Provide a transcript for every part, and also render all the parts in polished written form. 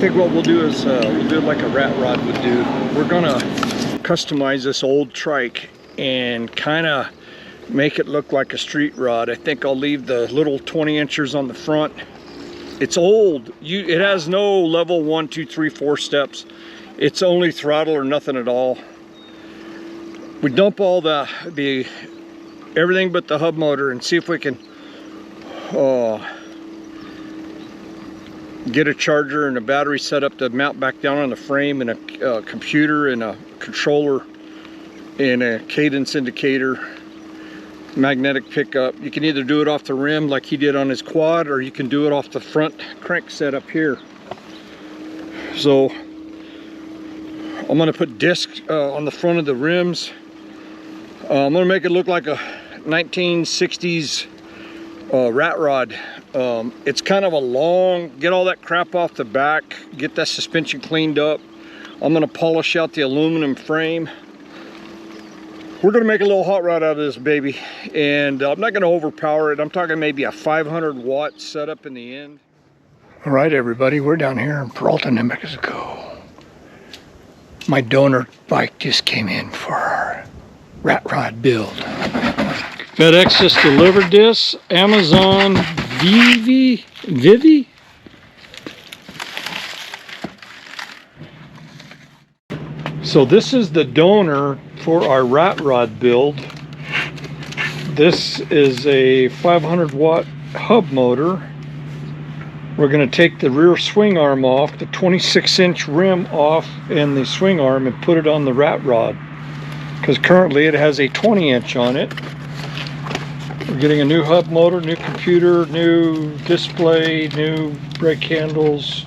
think what we'll do is we'll do it like a rat rod would do. We're gonna customize this old trike and kind of make it look like a street rod. I think I'll leave the little 20 inchers on the front. It's old. It has no level 1, 2, 3, 4 steps. It's only throttle or nothing at all. We dump all the everything but the hub motor and see if we can get a charger and a battery set up to mount back down on the frame, and a computer and a controller and a cadence indicator, magnetic pickup. You can either do it off the rim like he did on his quad, or you can do it off the front crank set up here. So I'm going to put discs on the front of the rims. I'm going to make it look like a 1960s rat rod. It's kind of a long, get all that crap off the back, get that suspension cleaned up. I'm going to polish out the aluminum frame. We're going to make a little hot rod out of this baby, and I'm not going to overpower it. I'm talking maybe a 500 watt setup in the end. All right, everybody, we're down here in Peralta, New Mexico. My donor bike just came in for our rat rod build. FedEx just delivered this. Amazon ViVi. So this is the donor for our rat rod build. This is a 500 watt hub motor. We're going to take the rear swing arm off, the 26-inch rim off, and the swing arm, and put it on the rat rod, because currently it has a 20-inch on it. We're getting a new hub motor, new computer, new display, new brake handles,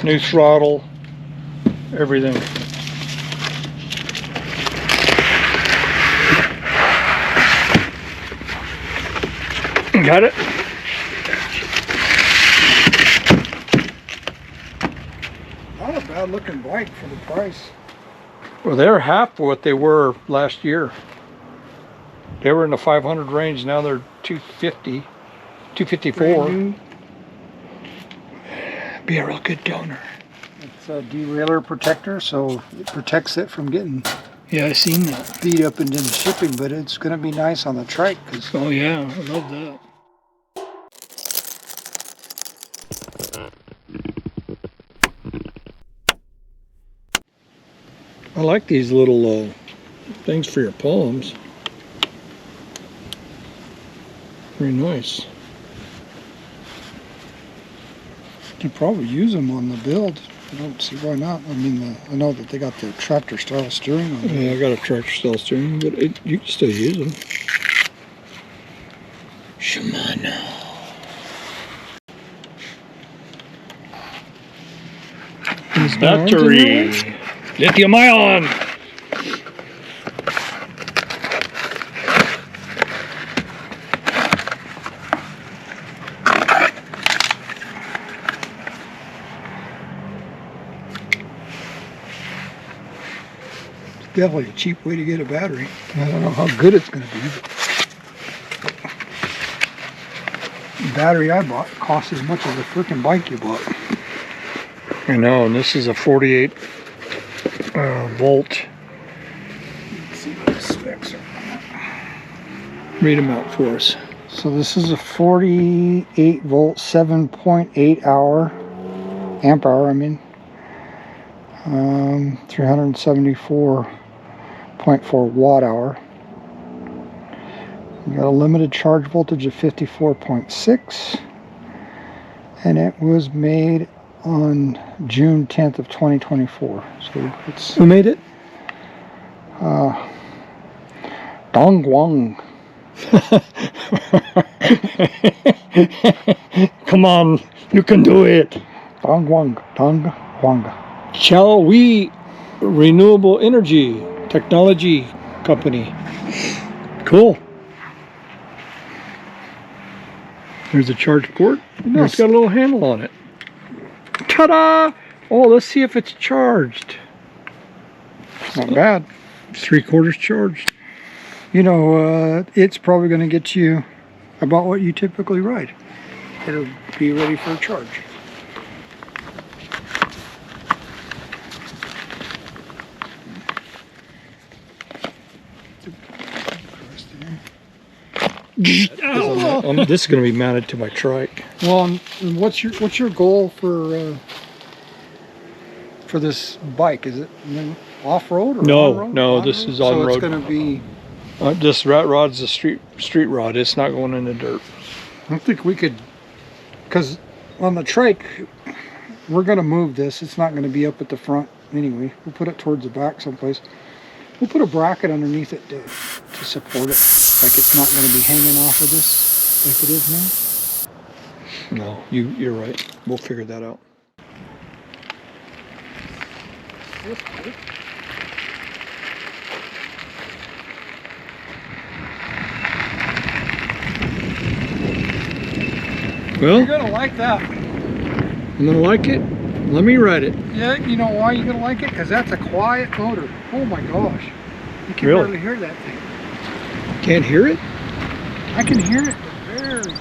new throttle, everything. Got it? Not a bad looking bike for the price. Well, they're half what they were last year. They were in the 500 range, now they're 250, 254. Be a real good donor. It's a derailleur protector, so it protects it from getting, yeah, I seen that, beat up into the shipping, but it's going to be nice on the trike. Oh yeah, I love that. I like these little things for your palms. Very nice. You can probably use them on the build. I don't see why not. I mean, I know that they got the tractor style steering on them. Yeah, I got a tractor style steering, but you can still use them. Shimano. Battery. Lithium ion. Definitely a cheap way to get a battery. I don't know how good it's going to be. The battery I bought cost as much as the freaking bike you bought. I know, and this is a 48 volt. Let's see what the specs are on that. Read them out for us. So this is a 48 volt, 7.8 amp hour. I mean, 374.4 watt hour. We got a limited charge voltage of 54.6, and it was made on June 10th of 2024. So it's, who made it? Dongguang. Come on, you can do it. Dongguang. Xiaowi Renewable Energy Technology Company. Cool. There's a charge port. No, it's got a little handle on it. Ta-da! Oh, let's see if it's charged. It's not bad. It's 3/4 charged. You know, it's probably going to get you about what you typically ride. It'll be ready for a charge. Ow. This is going to be mounted to my trike. Well, and what's your goal for this bike? Is it off-road or on-road? No, this is on road. So it's going to be... this rat rod's a street rod. It's not going in the dirt. I don't think we could, because on the trike, we're going to move this. It's not going to be up at the front anyway. We'll put it towards the back someplace. We'll put a bracket underneath it to support it. Like it's not going to be hanging off of this like it is now. No, you're right. We'll figure that out. Well, you're gonna like that. I'm gonna like it. Let me ride it. Yeah, you know why you're gonna like it? Because that's a quiet motor. Oh my gosh, you can really? barely hear that thing. Can't hear it? I can hear it, but very.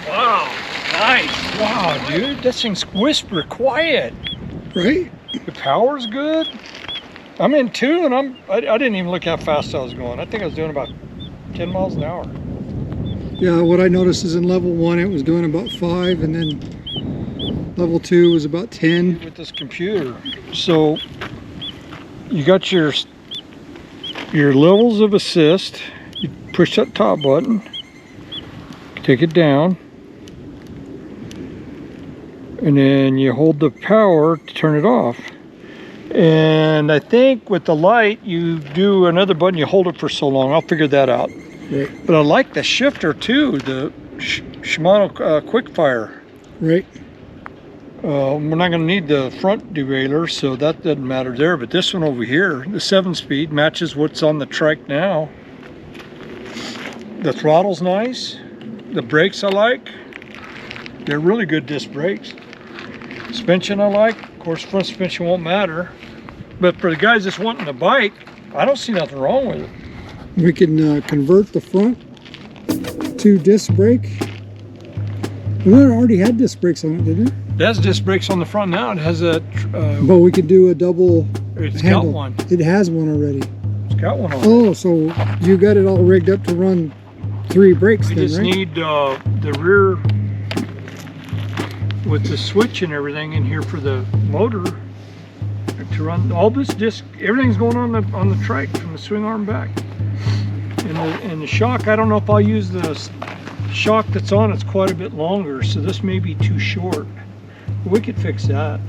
Wow, nice. Wow, dude, that thing's whisper quiet. Right? The power's good. I'm in 2 and I didn't even look how fast I was going. I think I was doing about 10 miles an hour. Yeah, what I noticed is in level 1 it was doing about 5, and then level 2 was about 10. With this computer, so you got your levels of assist. You push that top button, take it down, and then you hold the power to turn it off. And I think with the light, you do another button, you hold it for so long. I'll figure that out. Right. But I like the shifter too, the Shimano Quickfire. Right. We're not going to need the front derailleur, so that doesn't matter there. But this one over here, the 7-speed, matches what's on the trike now. The throttle's nice. The brakes I like. They're really good disc brakes. Suspension I like. Of course, front suspension won't matter. But for the guys that's wanting a bike, I don't see nothing wrong with it. We can convert the front to disc brake. We already had disc brakes on it, didn't it? It has disc brakes on the front now. It has a... but we could do a double it's handle. got one. It has one already. It's got one on it. Oh, so you got it all rigged up to run 3 brakes We then, just right? need the rear with the switch and everything in here for the motor to run all this disc. Everything's going on the trike from the swing arm back. And the shock, I don't know if I'll use the shock that's on. It's quite a bit longer, so this may be too short. But we could fix that.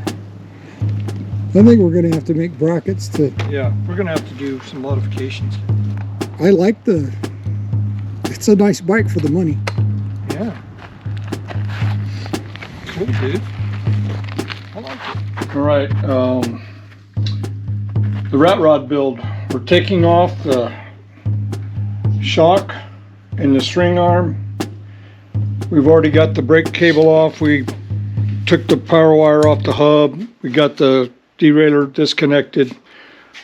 I think we're going to have to make brackets to... Yeah, we're going to have to do some modifications. I like it's a nice bike for the money. Yeah. Cool, dude. I like it. All right, the rat rod build. We're taking off the shock and the string arm. We've already got the brake cable off. We took the power wire off the hub. We got the derailleur disconnected.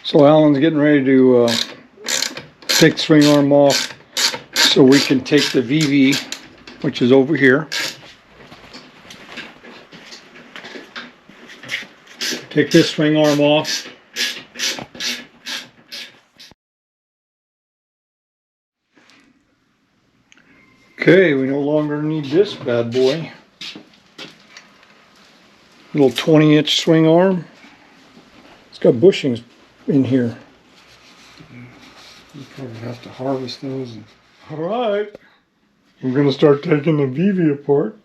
So Alan's getting ready to take the swing arm off so we can take the ViVi, which is over here. Take this swing arm off. Okay, we no longer need this bad boy. Little 20-inch swing arm. It's got bushings in here. You probably have to harvest those. All right. I'm going to start taking the ViVi apart.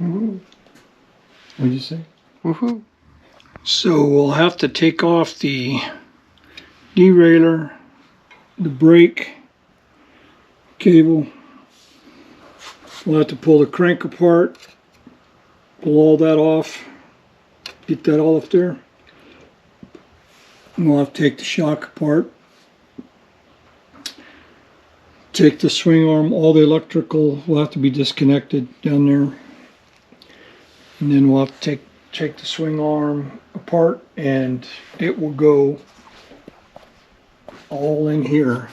Woohoo. What'd you say? Woohoo. So we'll have to take off the derailleur, the brake cable. We'll have to pull the crank apart, pull all that off, get that all up there. And we'll have to take the shock apart. take the swing arm, all the electrical will have to be disconnected down there. And then we'll have to take the swing arm apart and it will go all in here.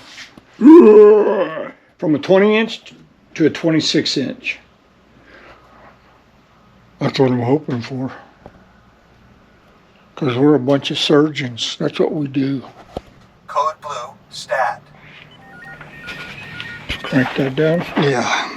From a 20-inch to a 26-inch. That's what I'm hoping for. Because we're a bunch of surgeons. That's what we do. Code blue, stat. Crank that down? Yeah.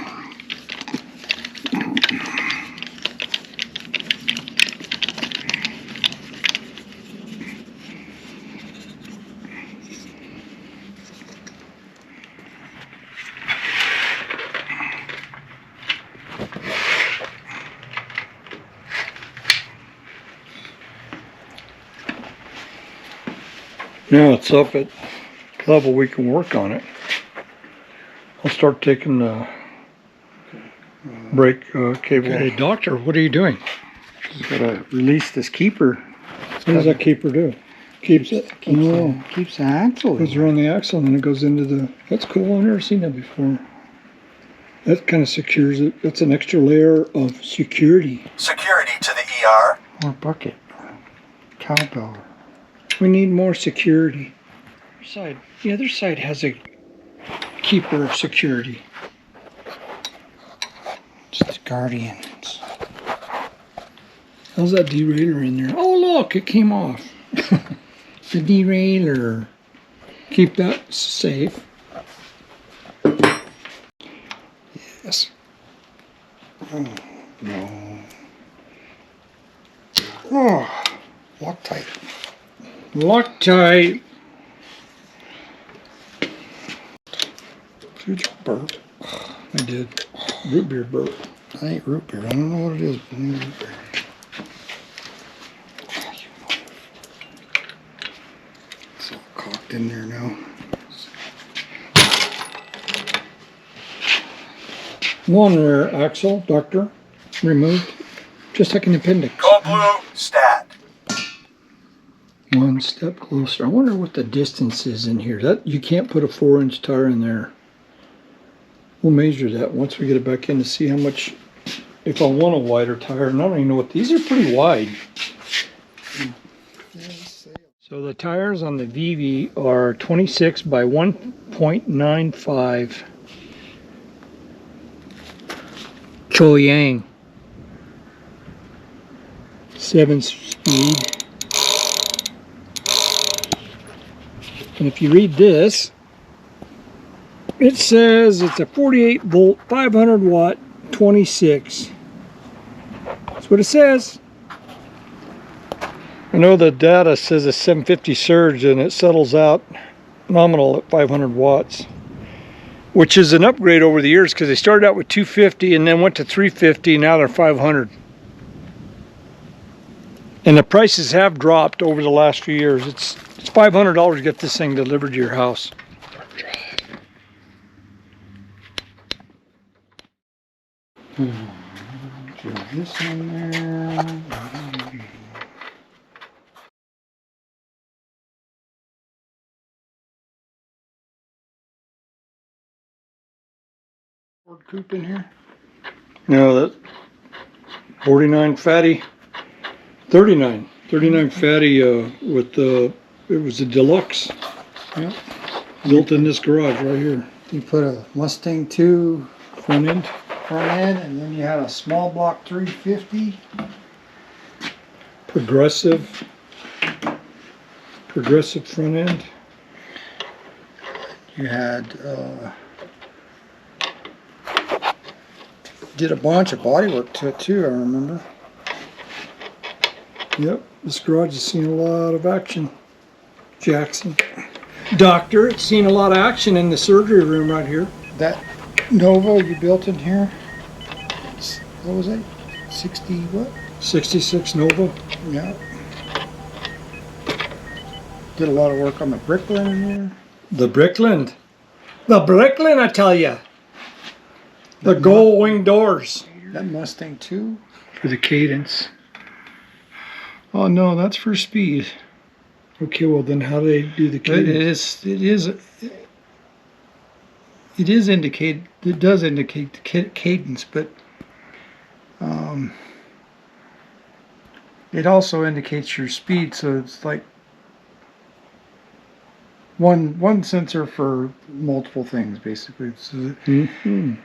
Now it's up at level we can work on it. I'll start taking the brake cable. Hey, doctor, what are you doing? Just gotta release this keeper. What does that keeper do? Keeps it? Keeps the axle. Goes around the axle and then it goes into the... That's cool. I've never seen that before. That kind of secures it. That's an extra layer of security. Security to the ER. More bucket. Cowbell. We need more security. The other side has a keeper of security. It's the Guardians. How's that derailleur in there? Oh, look, it came off. The derailleur. Keep that safe. Yes. Oh, no. Oh, Loctite. Loctite. Did you burp? I did. Root beer burp. I ain't root beer. I don't know what it is, but I ain't root beer. It's all cocked in there now. One rear axle, doctor, removed. Just like an appendix. Code blue, stat. One step closer. I wonder what the distance is in here. That you can't put a 4-inch tire in there. We'll measure that once we get it back in to see how much, if I want a wider tire. And I don't even know what, these are pretty wide. So the tires on the ViVi are 26 by 1.95 Choyang. 7-speed. And if you read this, it says it's a 48 volt, 500 watt, 26. That's what it says. I know the data says a 750 surge and it settles out nominal at 500 watts, which is an upgrade over the years because they started out with 250 and then went to 350, now they're 500. And the prices have dropped over the last few years. It's $500 to get this thing delivered to your house. This one there. Ford coupe in here. No, that 49 fatty, 39 fatty with the, it was a deluxe. Yep. Built in this garage right here. You put a Mustang 2 Front end. front end, and then you had a small block 350. Progressive front end. You had did a bunch of bodywork to it too, I remember. Yep, this garage has seen a lot of action. Jackson. Doctor, it's seen a lot of action in the surgery room right here. That Nova you built in here, what was it? 60 what? 66 Nova. Yeah. Did a lot of work on the Brickland in there. The Brickland. The Brickland, I tell you. The gold wing doors. That Mustang 2. For the cadence. Oh no, that's for speed. Okay, well then how do they do the cadence? It is. it is indicate. It does indicate the cadence, but it also indicates your speed. So it's like one sensor for multiple things, basically. So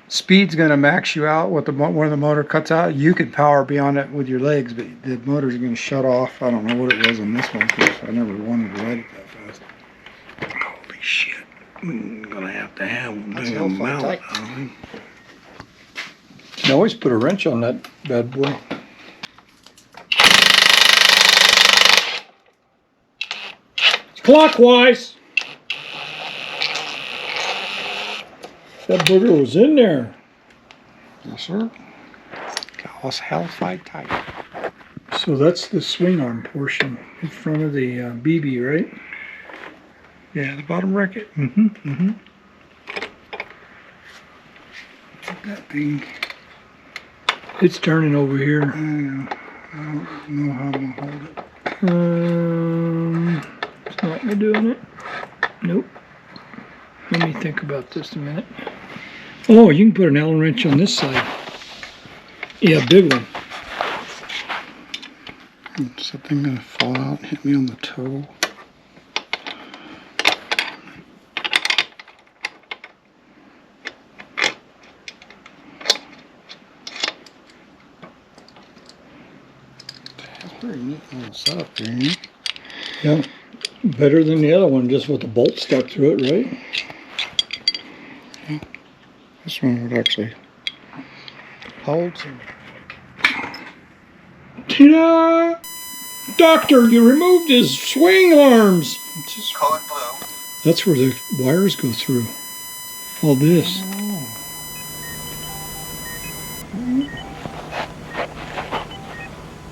speed's going to max you out. When the motor cuts out, you can power beyond it with your legs, but the motor's going to shut off. I don't know what it was on this one because I never wanted to ride it that fast. Holy shit! I'm gonna have to have one mount. You always put a wrench on that bad boy. Clockwise. That booger was in there. Yes, sir. Gauss Hellfight type. So that's the swing arm portion in front of the ViVi, right? Yeah, the bottom bracket. That thing. It's turning over here. I know. I don't know how I'm gonna hold it. It's not doing it. Nope. Let me think about this a minute. Oh, you can put an Allen wrench on this side. Yeah, big one. Is something gonna fall out and hit me on the toe? Pretty neat little setup here. Yeah, better than the other one, just with the bolt stuck through it, right? Yeah. This one would actually hold some. Ta-da! Doctor, you removed his swing arms. Code blue. That's where the wires go through. All this.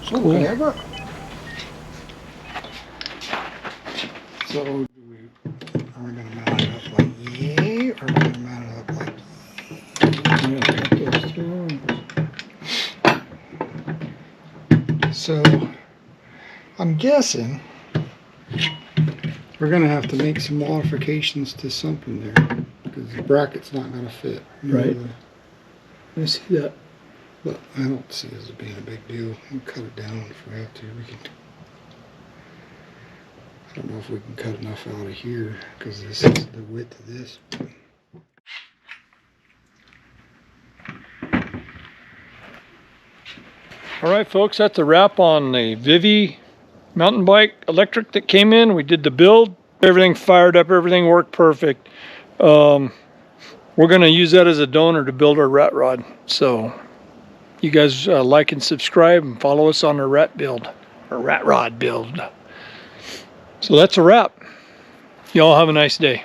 So clever. So are we going to mount it up like yay, or are we going to mount it up like So I'm guessing we're going to have to make some modifications to something there because the bracket's not going to fit. Right. I see that. But I don't see it as being a big deal. We'll cut it down if we have to. I don't know if we can cut enough out of here because this is the width of this. All right, folks, that's a wrap on the ViVi mountain bike electric that came in. We did the build. Everything fired up. Everything worked perfect. We're going to use that as a donor to build our rat rod. So you guys like and subscribe and follow us on our rat rod build. So that's a wrap. Y'all have a nice day.